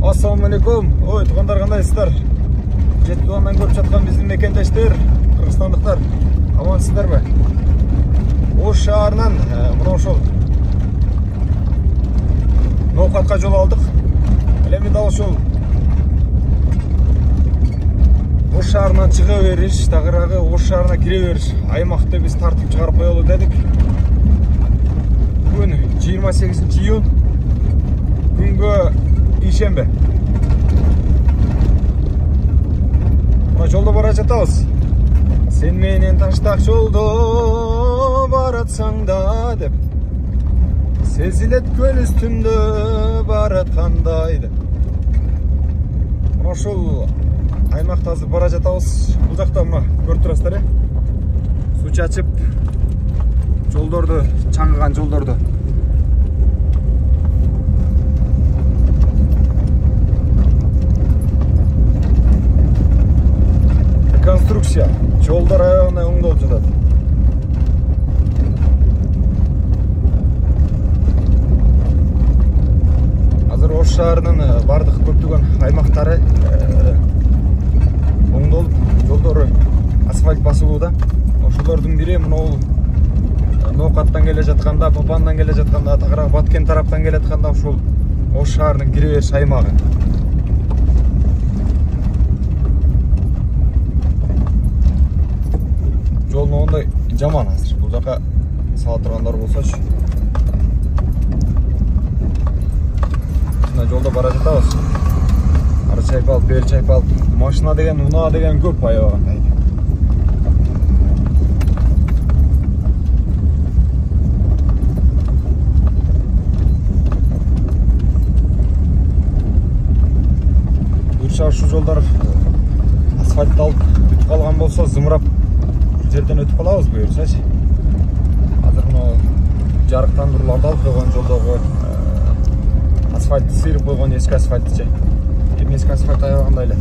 Ассалаумалейкум. Ой, туғандар қандайсыздар? Жеті туғаннан көріп жатқан біздің мекендештер, қырғызстандықтар, амансыздар ма? Ош шаарынан мынау ошол Ноқатқа жол алдық. Әлемі дал ошол Ош шаарынан чыга бериш, тагыраагы Ош шаарына кире бериш аймакты биз тартып чыгарып коелу дедик. Бүгүн 28 июнь, күнгө ишембе. Мына жолдо бара жатабыз. Сен менен таштак жолдо баратсаң да деп. Сезилет көл үстүндө бараткандай деп. Мына ошол аймакта азыр бара жатабыз. Бул жакта мына көрүп турасыздар, суу чачып, жолдорду, чаңгыган жолдорду. Реконструкция. Жолдар аягына оңдолуп жатат. Азыр Ош шаарынын бардык көптөгөн аймактары оңдолуп, жолдору асфальт басылууда. Ошолордун бири мынау Ноқаттан келе жатканда, Папандан келе жатканда, тагыраак Баткен тараптан келе жатканда ошол Ош шаарынын кире бериш аймагы. Жолдун ондай жаман азыр. Бул жака сала тургандар болсочу. Мына жолдо бара жатабыз. Ары чайпалып, бери чайпалып, машина деген, унаа деген көп аябагандай. Буюрса ушул жолдор асфальтталып бүтүп калган болсо, зымырап жерден өтүп калабыз буюрсачы. Азыр мына жарыктандырууларды алып койгон жолдогу асфальтты сыйрып койгон эски асфальтчы. Эми эски асфальт аябагандай эле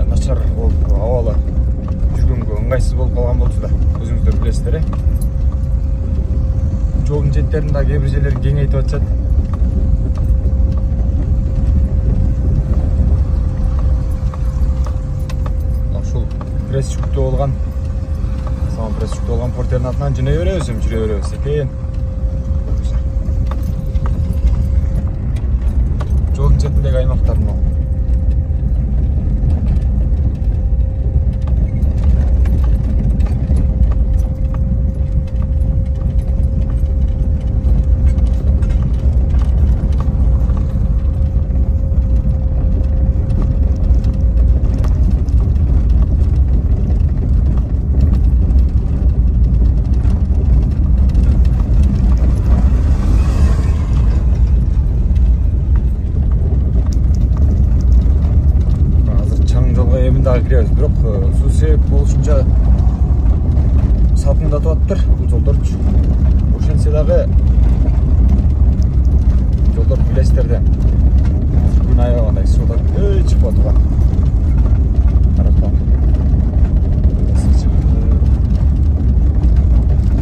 начар болуп, абалы жүргөнгө ыңгайсыз болуп калган болчу да. Өзүңүздөр билесиздер, жолдун четтерин да кээ бир жерлерин кеңейтип атышат. Ушул пресс жүктөө болгон, саман пресс жүктөө болгон портердин атынан жөнөй беребиз, жүрө беребиз экен. Жолдун четиндеги аймактар мына. Бирок суу себеп болушунча салкындатып атыптыр бул жолдорчу. Ошентсе дагы жолдор билесиздер да. Күн аягында суудар чыгып атат. Карапан.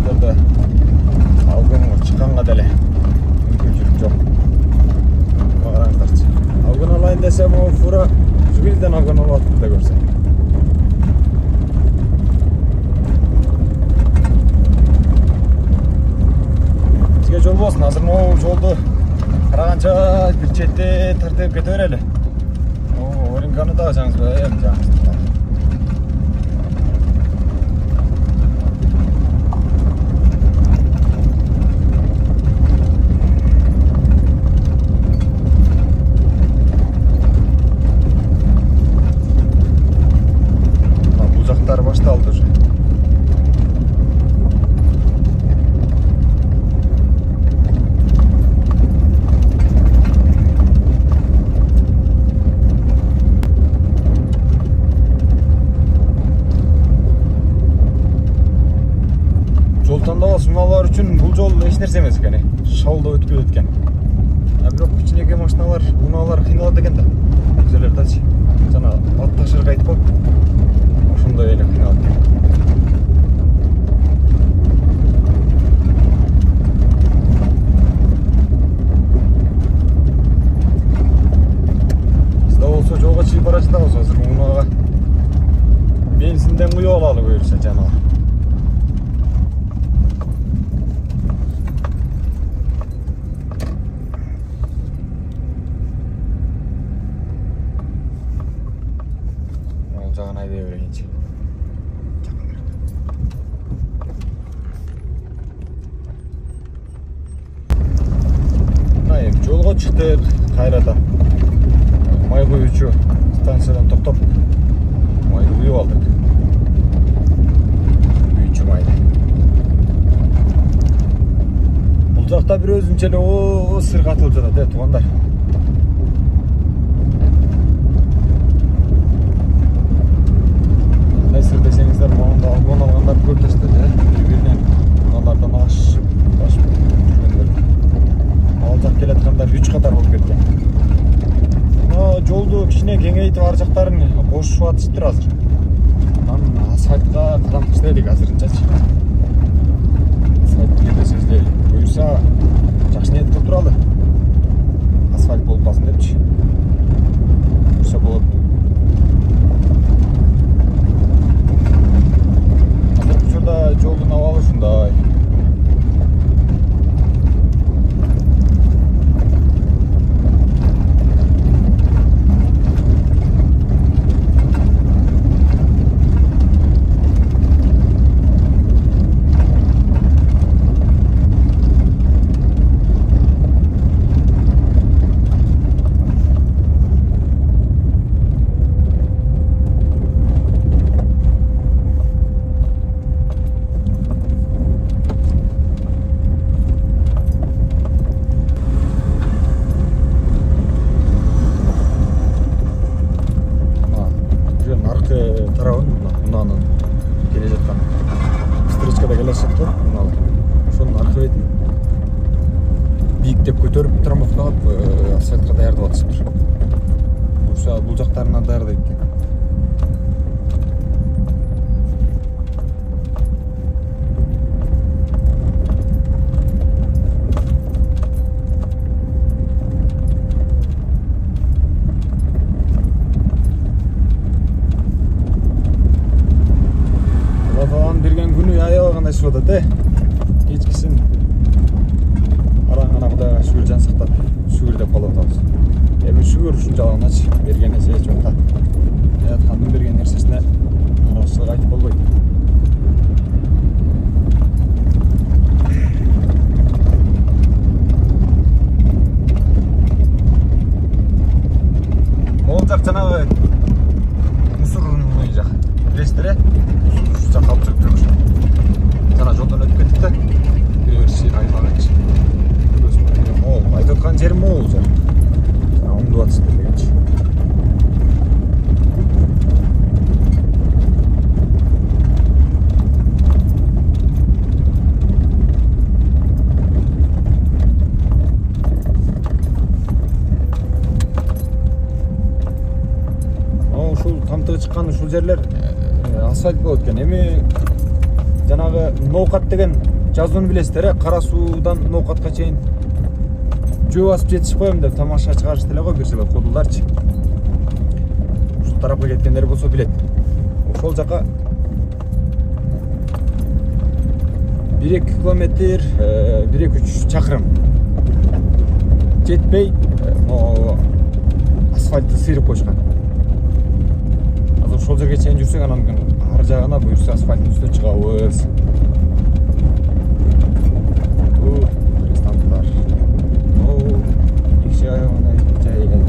Жолдо алгонго чыкканга деле мүмкүнчүлүк жок. Караңыздарчы. Алгон алайын десем, о фура жүгүлдөн алгон алып атып да көрсөң. Жол болсын, азыр мына жолду караганча бир четте тартып кете берели. Оринганы да жаңыз ба, жаңыз. Бул жактар башталды уже. Тандабасмалар үчүн бул жол эч нерсе эмес экен. Шалда өтүп кетет экен. Бирок кичинекей машиналар, унаалар кыйналат экен да. Бул жерлердечи. Жана ат ташырга айтып коюп, ошондой эле кыйналат экен. бара жатабыз азыр. Мунага бензинден куюп алалы буюрса жанагы. Ол жагын айдай берейинчи. Жолго чыктык кайрадан. Май куюучу станциядан токтоп майды куюп алдык. Күйүүчү майды. Бул жакта бир өзүнчө эле сыргатылып жатат, туугандар. Кандай сыр десеңиздер, могунда алгон алгандар көп тастады, бири-биринен алардан ашып жүргөндөр. Ал жак келаткандар 3 катар болуп кеткен. Жолду кичине кеңейтип ар жактарын кошуп атышыптыр азыр. Асфальтка кадам таштайлык азырынчачы. Асфальт кете сезилели. Буюрса жакшы ниет кылып туралы. Асфальт болбасын депчи. Буюрса болот. Азыр учурда жолдун абалы ушундай. Мунанын келе жаткан встречкада келешет муналар. Ошонун аркы бетин бийиктеп көтөрүп трамвайга асфальтка даярдап атышыптыр. Буюрса бул жактарынан даярдайт экен. Берген күнү аябагандай суу атат, кечкисин араңана Кудайга шүгүр жан сактап шүгүр деп калып атабыз. Эми шүгүр ушунчалыгыначы берген нерсе эч жокта. Яткандын берген нерсесине наразычылык айтып болбойт. Могул жак жанагы мусорный жак. Билесиздер, жак калып чыгып жүрмүш. Жана жолдон өтүп кеттик да. Бериши аймагынчы. Айтып аткан жерим могул жер. Оңдоп атышты дегенчи. Ушул тамтыгы чыккан ушул жерлер асфальт болот экен. Эми жанагы Ноокат деген жазууну билесиздер, кара суудан Ноокатка чейин жөө басып жетишип коем деп тамаша чыгарышты эле го бир жылы кодулдарчы. Ушул тарапка кеткендер болсо билет. Ошол жака 1-2 километр, 1-3 чакырым жетпей асфальтты сыйрып койшкан. Азыр ошол жерге чейин жүрсөк, анан ар жагына буюрса асфальттын үстүнө чыгабыз. Крестанттар. Икши аябагандай жай айдан.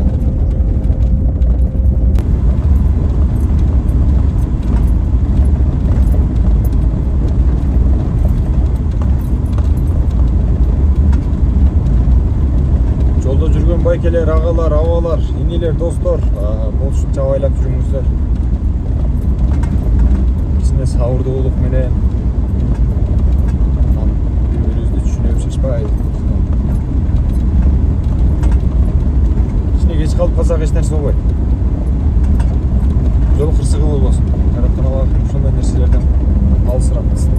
Жолдо жүргөн байкелер, агалар, абалар, инилер, достор, болушунча абайлап жүрүңүздөр. Сабырдуулук менен бири-бирибизди түшүнүп чачпай. Кичине кеч калып калсак эч нерсе болбойт. Жол кырсыгы болбосун. Жараткан Аллахым ошондой нерселерден алысыраак кылсын.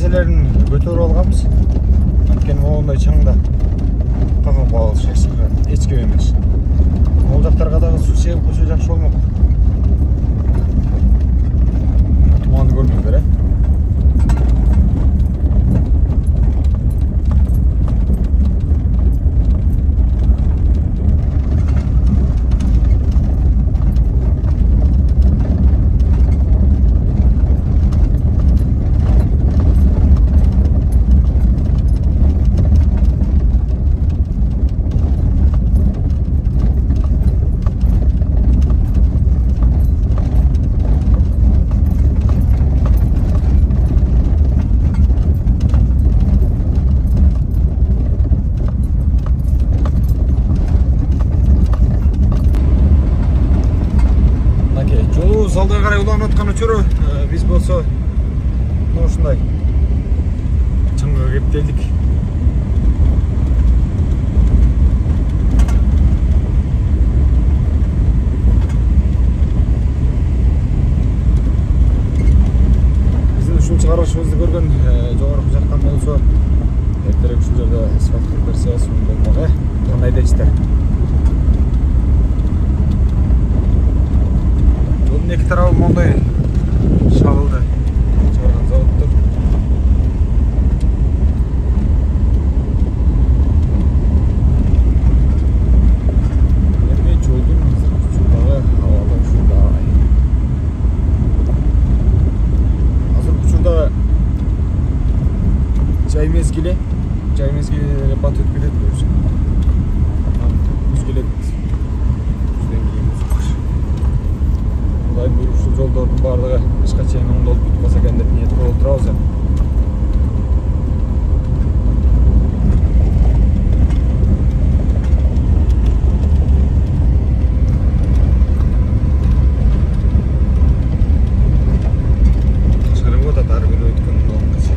нерселерин көтөрүп алганбыз. Анткени моундай чаңда какап калыш эч кем эмес. Ол жактарга дагы суу чыгып койсо жакшы болмок. Туманды көрмөңдөр, Салдыга карай уланып аткан учуру биз болсо ушундай чаңга кептелдик. Биздин ушул чыгарышыбызды көргөн жогорку жактан болсо эртерээк ушул жерде асфальт кырып берсе сонун болмок, кандай дейсиздер? Эки тарабы мондай шабылды. Чыгарган заводдук. Эми жолдун ушундагы абалы ушундай. Азыр учурда жай мезгили бат өтүп кетет өзү. Күз келет. Ушул жолдордун баардыгы кышка чейин оңдолуп бүтүп калса экен деп ниет кылып турабыз эми. Кышкырып атат ар күнү өткөн жолкучу.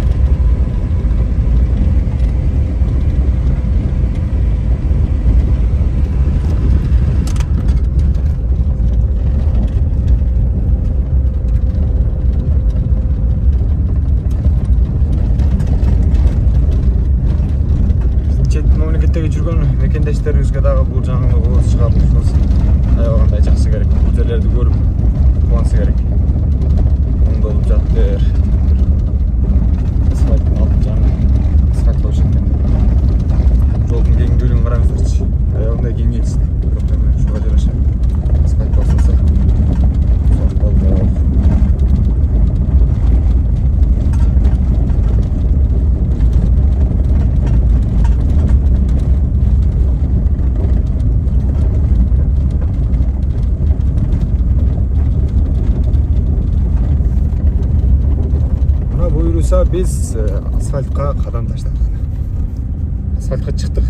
Жүргөн мекендештерибизге дагы бул жаңылыгыбыз чыгарылышыбыз аябагандай жакшы керек. Бул жерлерди көрүп кубанса керек. Оңдолуп жатыр. Асфальттын алты жагы асфальт коюшат экен. Жолдун кеңдүүлүгүн караңыздарчы. Аябагандай кең кетти. Бирок эми ушуга жараша асфальт басылса болду. Biz asfaltqa qadam tashladik. Asfaltqa chiqdik.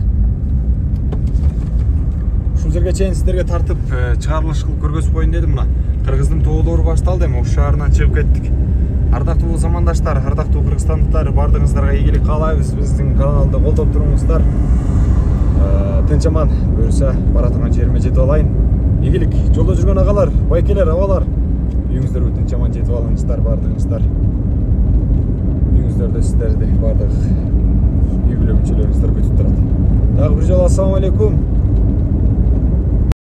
Ушул жерге чейин сиздерге тартып чыгарылыш кылып көргөзүп коюн дедим. Мына Кыргыздын тоолору башталды, эми Ош шаарынан чыгып кеттик. Ардактуу замандаштар, ардактуу кыргызстандыктар, баардыгыңыздарга ийгилик каалайбыз. Биздин каналды колдоп туруңуздар. Тынч аман буюрса баратырган жериме жетип алайын. Ийгилик. Жолдо жүргөн агалар, байкелер, абалар. Үйүңүздөргө тынч аман жетип алыңыздар баардыгыңыздар. Сіздерді бардық үй бүле мүшелеріңіздер күтіп тұрады. Тағы бір жолы ассаламу алейкум.